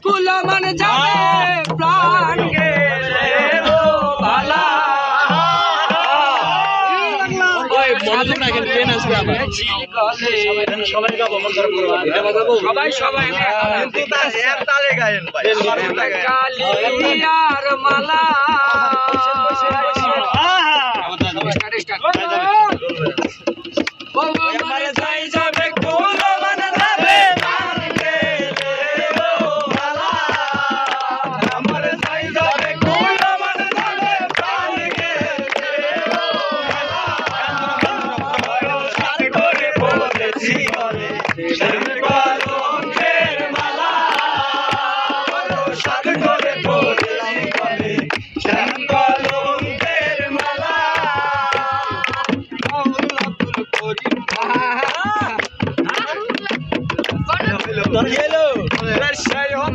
কুলমান যাবে প্রাণ গেলে ও ভালা তালে গায়েন ভাই কালিয়ার মালা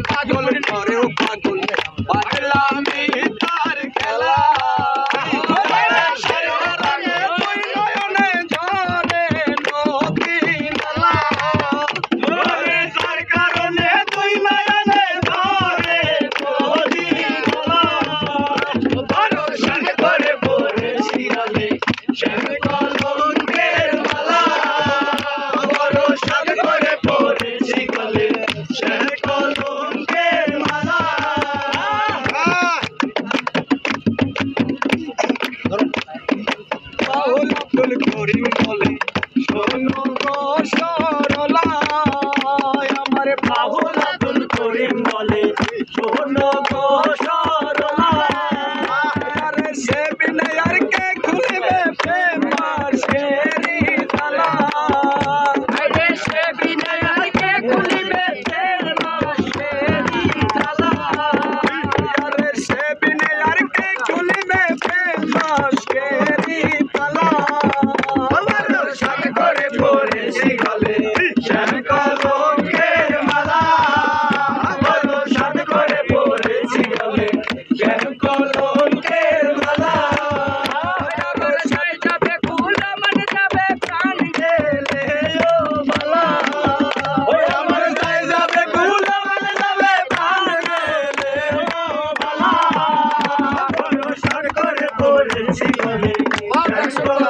পাগল করে পাগল পাগলামি তার খেলা আমার বাহুল আব্দুল করিম বলে শোনো গো সরলা সে বিনয় আর কে খুলবে প্রেম মার্শেরি তালা সে বিনয় আর কে খুলবে প্রেম মার্শেরি তালা সে বিনয় আর কে খুলবে প্রেম মার্শেরি তালা Vamos,